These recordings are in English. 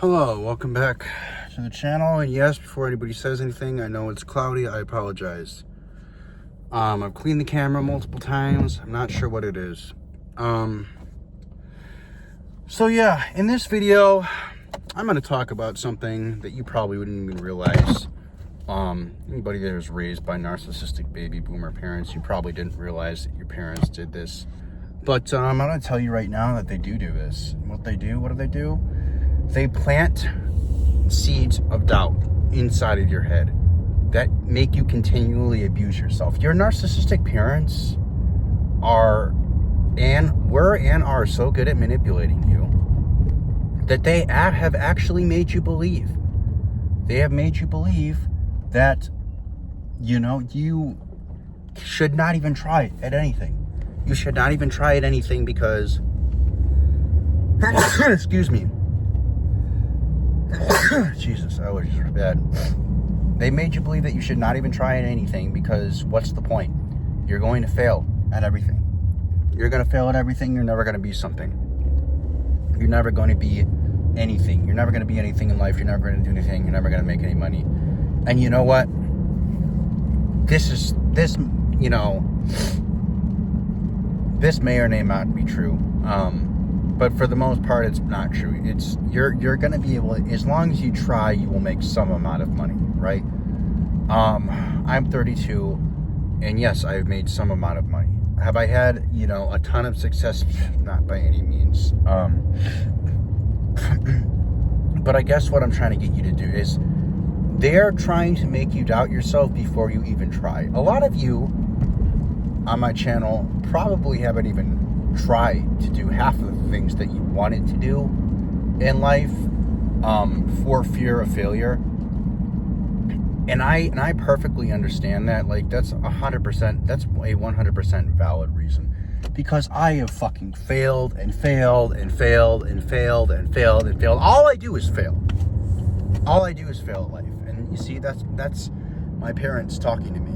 Hello, welcome back to the channel. And yes, before anybody says anything, I know it's cloudy. I apologize. I've cleaned the camera multiple times. I'm not sure what it is. So yeah, in this video, I'm going to talk about something that you probably wouldn't even realize. Anybody that was raised by narcissistic baby boomer parents, you probably didn't realize that your parents did this. But I'm going to tell you right now that they do this. What do they do? They plant seeds of doubt inside of your head that make you continually abuse yourself. Your narcissistic parents were and are so good at manipulating you that they have actually made you believe. They have made you believe that, you should not even try at anything. You should not even try at anything because, excuse me. Jesus, that was just bad. They made you believe that you should not even try at anything because what's the point? You're going to fail at everything. You're going to fail at everything. You're never going to be something. You're never going to be anything. You're never going to be anything in life. You're never going to do anything. You're never going to make any money. And you know what? This may or may not be true. But for the most part, it's not true. It's you're going to be able to, as long as you try, you will make some amount of money, right? I'm 32, and yes, I've made some amount of money. Have I had, a ton of success? Not by any means. But I guess what I'm trying to get you to do is they're trying to make you doubt yourself before you even try. A lot of you on my channel probably haven't even tried to do half of the things that you wanted to do in life for fear of failure. And I perfectly understand that. Like, that's 100%, that's a 100% valid reason. Because I have fucking failed and failed and failed and failed and failed and failed. All I do is fail. All I do is fail at life. And you see, that's my parents talking to me.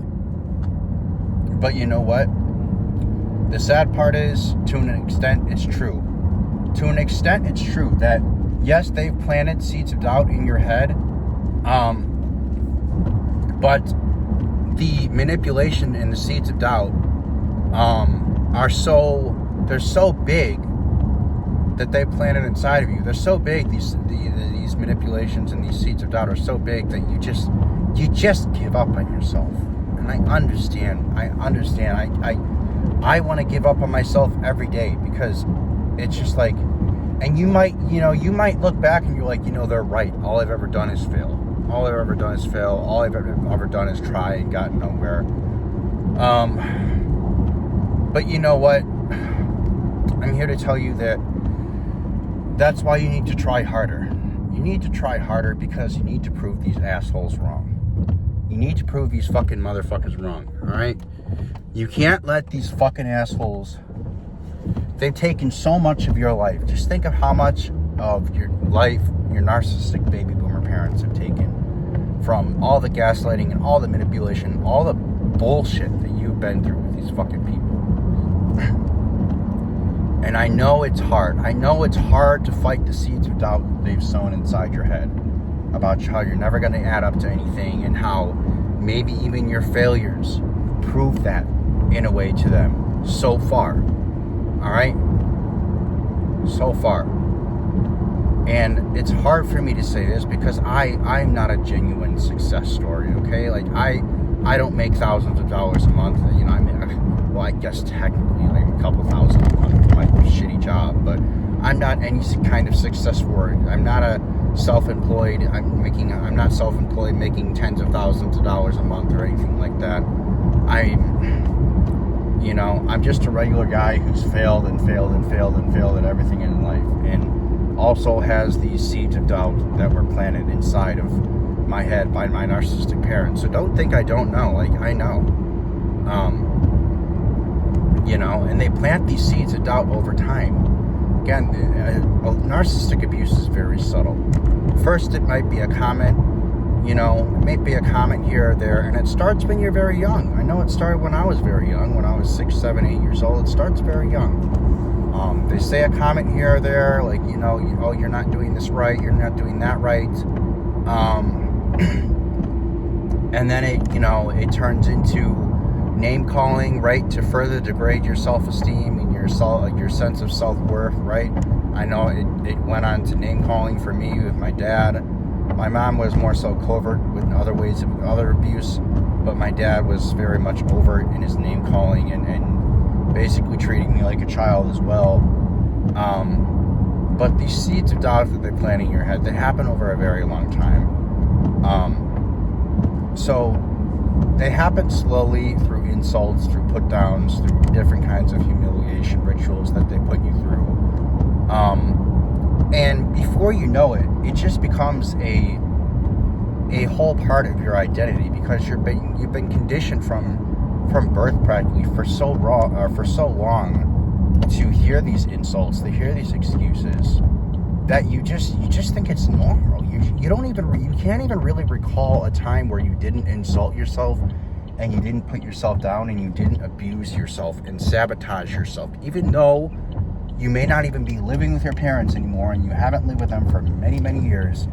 But you know what? The sad part is, to an extent, it's true. To an extent, it's true that, yes, they've planted seeds of doubt in your head, but the manipulation and the seeds of doubt they're so big that they planted inside of you. They're so big, these manipulations and these seeds of doubt are so big that you just give up on yourself. And I understand. I want to give up on myself every day because it's just like, and you might look back and you're like, they're right. All I've ever done is fail. All I've ever done is fail. All I've ever done is try and gotten nowhere. But you know what? I'm here to tell you that that's why you need to try harder. You need to try harder because you need to prove these assholes wrong. You need to prove these fucking motherfuckers wrong, all right? You can't let these fucking assholes, they've taken so much of your life. Just think of how much of your life your narcissistic baby boomer parents have taken from all the gaslighting and all the manipulation, all the bullshit that you've been through with these fucking people. And I know it's hard. I know it's hard to fight the seeds of doubt that they've sown inside your head about how you're never going to add up to anything and how maybe even your failures prove that in a way to them so far. All right? So far. And it's hard for me to say this because I'm not a genuine success story, okay? Like, I don't make thousands of dollars a month. I guess technically like a couple thousand a month for my shitty job, but I'm not any kind of success story. I'm not a self-employed. I'm not self-employed making tens of thousands of dollars a month or anything like that. I'm just a regular guy who's failed and failed and failed and failed at everything in life, and also has these seeds of doubt that were planted inside of my head by my narcissistic parents. So don't think I don't know. Like, I know. And they plant these seeds of doubt over time. Again, narcissistic abuse is very subtle. First, it might be a comment, it may be a comment here or there, and it starts when you're very young. I know it started when I was very young, when I was 6, 7, 8 years old. It starts very young. They say a comment here or there, like, oh, you're not doing this right, you're not doing that right. And then it turns into name calling, right, to further degrade your self-esteem and your sense of self-worth, right? I know it went on to name calling for me with my dad. My mom was more so covert with other ways of other abuse, but my dad was very much overt in his name calling and basically treating me like a child as well. But these seeds of doubt that they plant in your head, they happen over a very long time. So they happen slowly through insults, through put downs, through different kinds of humiliation rituals that they put you through. And before you know it, it just becomes a whole part of your identity, because you've been conditioned from birth practically for so long to hear these insults, to hear these excuses, that you just think it's normal. You can't even really recall a time where you didn't insult yourself and you didn't put yourself down and you didn't abuse yourself and sabotage yourself, even though you may not even be living with your parents anymore and you haven't lived with them for many, many years,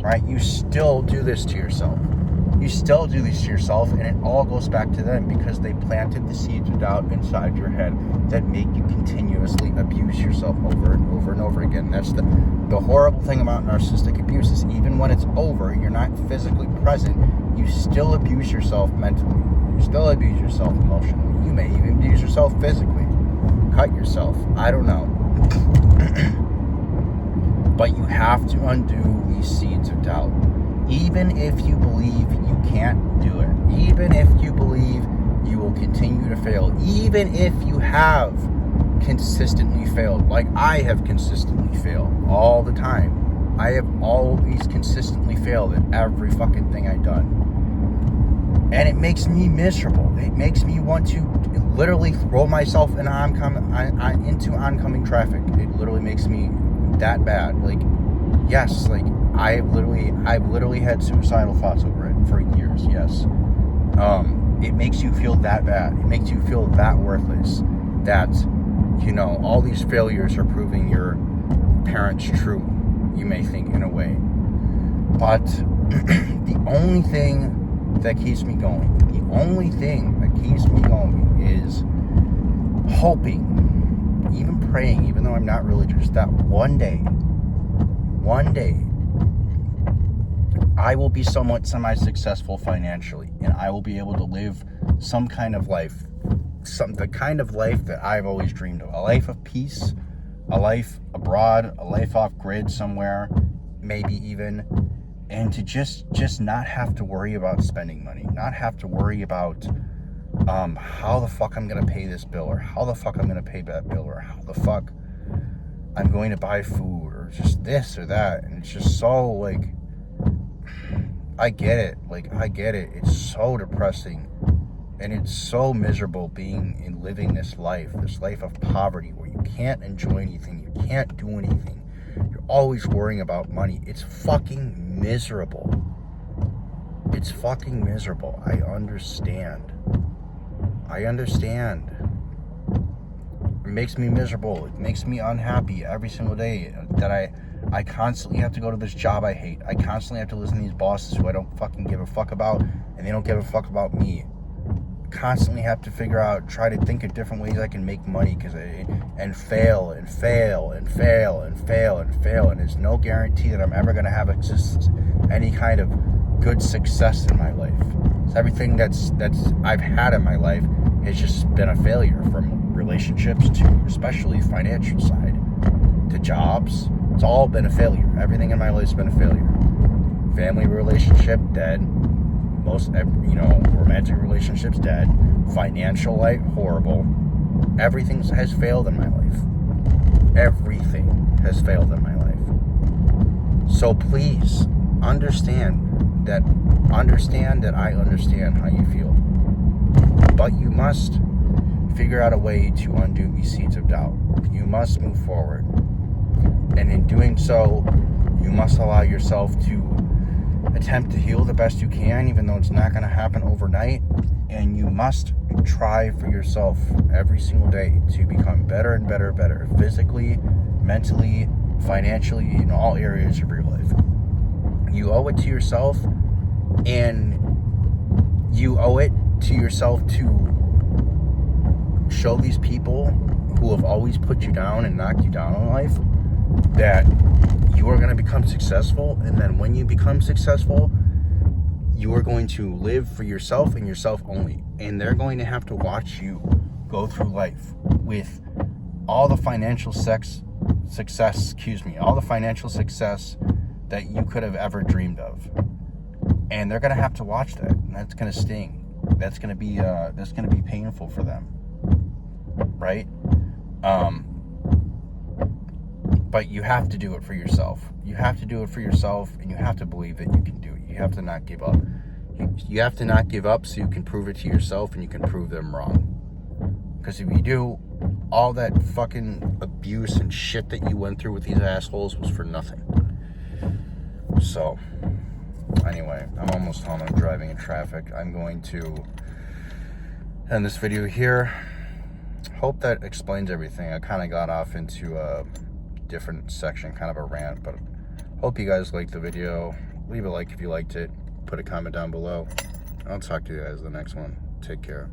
right? You still do this to yourself. You still do this to yourself, and it all goes back to them, because they planted the seeds of doubt inside your head that make you continuously abuse yourself over and over and over again. That's the horrible thing about narcissistic abuse, is even when it's over, you're not physically present, you still abuse yourself mentally. You still abuse yourself emotionally. You may even abuse yourself physically. Cut yourself. I don't know. But you have to undo these seeds of doubt. Even if you believe you can't do it, even if you believe you will continue to fail, even if you have consistently failed, like I have consistently failed all the time. I have always consistently failed at every fucking thing I've done. And it makes me miserable. It makes me want to literally throw myself into oncoming traffic. It literally makes me that bad. Like, yes, like, I've literally had suicidal thoughts over it for years. Yes. It makes you feel that bad. It makes you feel that worthless, that, all these failures are proving your parents true, you may think, in a way. But the only thing that keeps me going, is hoping, even praying, even though I'm not religious, that one day, I will be somewhat semi-successful financially, and I will be able to live some kind of life, the kind of life that I've always dreamed of. A life of peace, a life abroad, a life off grid somewhere, maybe even, and to just not have to worry about spending money, not have to worry about how the fuck I'm going to pay this bill, or how the fuck I'm going to pay that bill, or how the fuck I'm going to buy food, or just this or that. And it's just so, like, I get it. It's so depressing, and it's so miserable living this life of poverty, where you can't enjoy anything, you can't do anything, you're always worrying about money. It's fucking miserable. I understand. It makes me miserable. It makes me unhappy every single day that I constantly have to go to this job I hate. I constantly have to listen to these bosses who I don't fucking give a fuck about, and they don't give a fuck about me. I constantly have to try to think of different ways I can make money, and fail, and there's no guarantee that I'm ever going to have any kind of good success in my life. So everything that's I've had in my life has just been a failure, from relationships to, especially financial side, to jobs. It's all been a failure. Everything in my life's been a failure. Family relationship, dead. Romantic relationships, dead. Financial life, horrible. Everything has failed in my life. Everything has failed in my life. So please understand that I understand how you feel. But you must figure out a way to undo these seeds of doubt. You must move forward. And in doing so, you must allow yourself to attempt to heal the best you can, even though it's not going to happen overnight. And you must try for yourself every single day to become better and better and better, physically, mentally, financially, in all areas of your life. You owe it to yourself, and you owe it to yourself to show these people who have always put you down and knocked you down in life that you are going to become successful. And then when you become successful, you are going to live for yourself and yourself only. And they're going to have to watch you go through life with all the financial success that you could have ever dreamed of. And they're going to have to watch that. And that's going to sting. That's going to be painful for them. Right? But you have to do it for yourself. You have to do it for yourself, and you have to believe that you can do it. You have to not give up. You have to not give up so you can prove it to yourself and you can prove them wrong. Because if you do, all that fucking abuse and shit that you went through with these assholes was for nothing. So, anyway, I'm almost home. I'm driving in traffic. I'm going to end this video here. Hope that explains everything. I kind of got off into a different section, kind of a rant, but hope you guys liked the video. Leave a like if you liked it. Put a comment down below. I'll talk to you guys in the next one. Take care.